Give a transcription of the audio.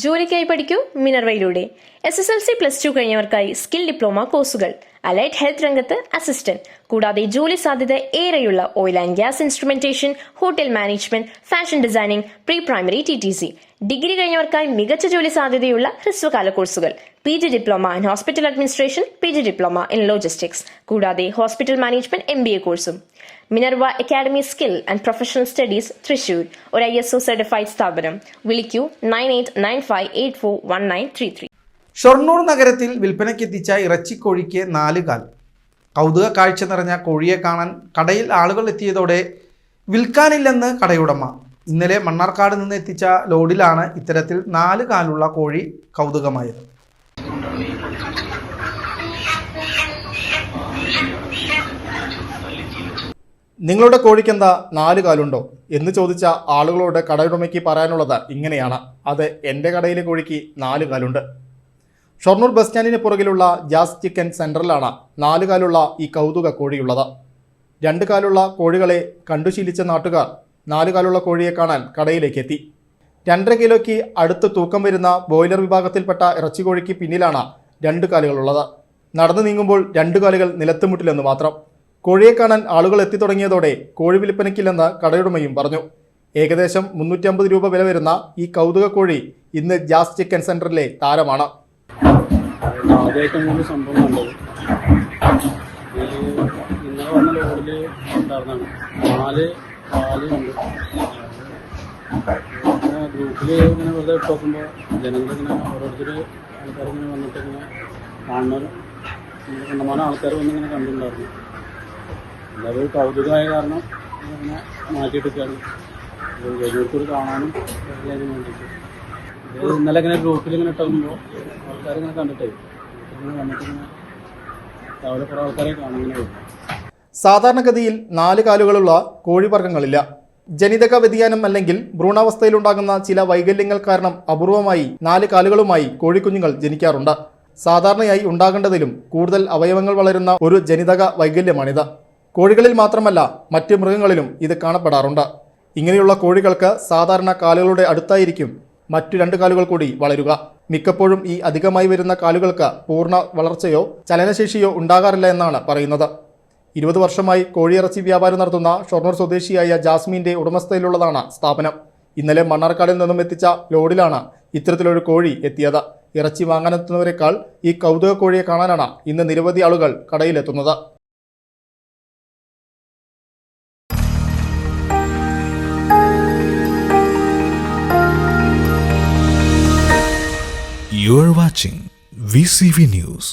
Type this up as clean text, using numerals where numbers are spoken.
ജോലിക്കായി പഠിക്കൂ മിനർവയിലൂടെ. SSLC +2 കഴിഞ്ഞവർക്കായി സ്കിൽ ഡിപ്ലോമ കോഴ്സുകൾ, അലൈഡ് ഹെൽത്ത് രംഗത്ത് അസിസ്റ്റന്റ്, കൂടാതെ ജോലി സാധ്യത ഏറെയുള്ള oil and gas instrumentation, hotel management, fashion designing, pre primary TTC. Degree കഴിഞ്ഞവർക്കായി മികച്ച ജോലി സാധ്യതയുള്ള ഹ്രസ്വകാല കോഴ്സുകൾ, PG diploma in hospital administration, PG diploma in logistics, കൂടാതെ ഹോസ്പിറ്റൽ മാനേജ്മെന്റ് MBA കോഴ്സും. Minerva academy skill and professional studies, Thrissur, ഒരു ISO സർട്ടിഫൈഡ് സ്ഥാപനം. വിളിക്കൂ 9895841933. ഷൊർണൂർ നഗരത്തിൽ വിൽപ്പനയ്ക്കെത്തിച്ച ഇറച്ചിക്കോഴിക്ക് 4 കാൽ. കൗതുക കാഴ്ച നിറഞ്ഞ കോഴിയെ കാണാൻ കടയിൽ ആളുകൾ എത്തിയതോടെ വിൽക്കാനില്ലെന്ന് കടയുടമ. ഇന്നലെ മണ്ണാർക്കാട് നിന്ന് എത്തിച്ച ലോഡിലാണ് ഇത്തരത്തിൽ 4 കാലുള്ള കോഴി കൗതുകമായത്. നിങ്ങളുടെ കോഴിക്കെന്താ 4 കാലുണ്ടോ എന്ന് ചോദിച്ച ആളുകളോട് കടയുടമയ്ക്ക് പറയാനുള്ളത് ഇങ്ങനെയാണ്: അത് എൻ്റെ കടയിലെ കോഴിക്ക് 4 കാലുണ്ട്. ഷൊർണൂർ ബസ് സ്റ്റാൻഡിന് പുറകിലുള്ള ജാസ് ചിക്കൻ സെൻറ്ററിലാണ് 4 കാലുള്ള ഈ കൗതുക കോഴിയുള്ളത്. 2 കാലുള്ള കോഴികളെ കണ്ടുശീലിച്ച നാട്ടുകാർ 4 കാലുള്ള കോഴിയെ കാണാൻ കടയിലേക്ക് എത്തി. 2.5 കിലോയ്ക്ക് അടുത്ത് തൂക്കം വരുന്ന ബോയിലർ വിഭാഗത്തിൽപ്പെട്ട ഇറച്ചിക്കോഴിക്ക് പിന്നിലാണ് 2 കാലുകളുള്ളത്. നടന്നു നീങ്ങുമ്പോൾ 2 കാലുകൾ നിലത്തുമുട്ടില്ലെന്ന് മാത്രം. കോഴിയെ കാണാൻ ആളുകൾ എത്തിത്തുടങ്ങിയതോടെ കോഴി വിൽപ്പനയ്ക്കില്ലെന്ന് കടയുടമയും പറഞ്ഞു. ഏകദേശം 350 രൂപ വില വരുന്ന ഈ കൗതുക കോഴി ഇന്ന് ജാസ് ചിക്കൻ സെൻറ്ററിലെ താരമാണ്. ആദ്യമായിട്ടാണ് സംഭവം കണ്ടത്. ഇന്നലെ വന്ന ലോഡിൽ ഉണ്ടായിരുന്നാണ് 4 കാല് കണ്ടു. ഗ്രൂപ്പിൽ ഇങ്ങനെ വെറുതെ ഇട്ട് നോക്കുമ്പോൾ ജനങ്ങളിങ്ങനെ ഓരോരുത്തർ ആൾക്കാരിങ്ങനെ വന്നിട്ട് ഇങ്ങനെ കാണുന്നവർ കണ്ടമാനം ആൾക്കാർ വന്നിങ്ങനെ കണ്ടിട്ടുണ്ടായിരുന്നു. എല്ലാവരും കൗതുകമായ കാരണം ഇങ്ങനെ മാറ്റിയിട്ടൊക്കെയാണ് വലിയവർക്കൊരു കാണാനും എല്ലാവരും വേണ്ടിയിട്ട്. ഇന്നലെ ഇങ്ങനെ ഗ്രൂപ്പിൽ ഇങ്ങനെ ഇട്ടുമ്പോൾ ആൾക്കാരിങ്ങനെ കണ്ടിട്ടേ ഇങ്ങനെ വന്നിട്ടിങ്ങനെ രാവിലെ കുറേ ആൾക്കാരെ കാണുന്നിങ്ങനെ വരും. സാധാരണഗതിയിൽ 4 കാലുകളുള്ള കോഴിവർഗ്ഗങ്ങളില്ല. ജനിതക വ്യതിയാനം അല്ലെങ്കിൽ ഭ്രൂണാവസ്ഥയിലുണ്ടാകുന്ന ചില വൈകല്യങ്ങൾ കാരണം അപൂർവമായി 4 കാലുകളുമായി കോഴിക്കുഞ്ഞുങ്ങൾ ജനിക്കാറുണ്ട്. സാധാരണയായി ഉണ്ടാകേണ്ടതിലും കൂടുതൽ അവയവങ്ങൾ വളരുന്ന ഒരു ജനിതക വൈകല്യമാണിത്. കോഴികളിൽ മാത്രമല്ല മറ്റ് മൃഗങ്ങളിലും ഇത് കാണപ്പെടാറുണ്ട്. ഇങ്ങനെയുള്ള കോഴികൾക്ക് സാധാരണ കാലുകളുടെ അടുത്തായിരിക്കും മറ്റു 2 കാലുകൾ കൂടി വളരുക. മിക്കപ്പോഴും ഈ അധികമായി വരുന്ന കാലുകൾക്ക് പൂർണ്ണ വളർച്ചയോ ചലനശേഷിയോ ഉണ്ടാകാറില്ല എന്നാണ് പറയുന്നത്. 20 വർഷമായി കോഴിയിറച്ചി വ്യാപാരം നടത്തുന്ന ഷൊർണൂർ സ്വദേശിയായ ജാസ്മിൻ്റെ ഉടമസ്ഥയിലുള്ളതാണ് സ്ഥാപനം. ഇന്നലെ മണ്ണാർക്കാടിൽ നിന്നും എത്തിച്ച ലോഡിലാണ് ഇത്തരത്തിലൊരു കോഴി എത്തിയത്. ഇറച്ചി വാങ്ങാനെത്തുന്നവരെക്കാൾ ഈ കൗതുക കോഴിയെ കാണാനാണ് ഇന്ന് നിരവധി ആളുകൾ കടയിലെത്തുന്നത്. You are watching VCV News.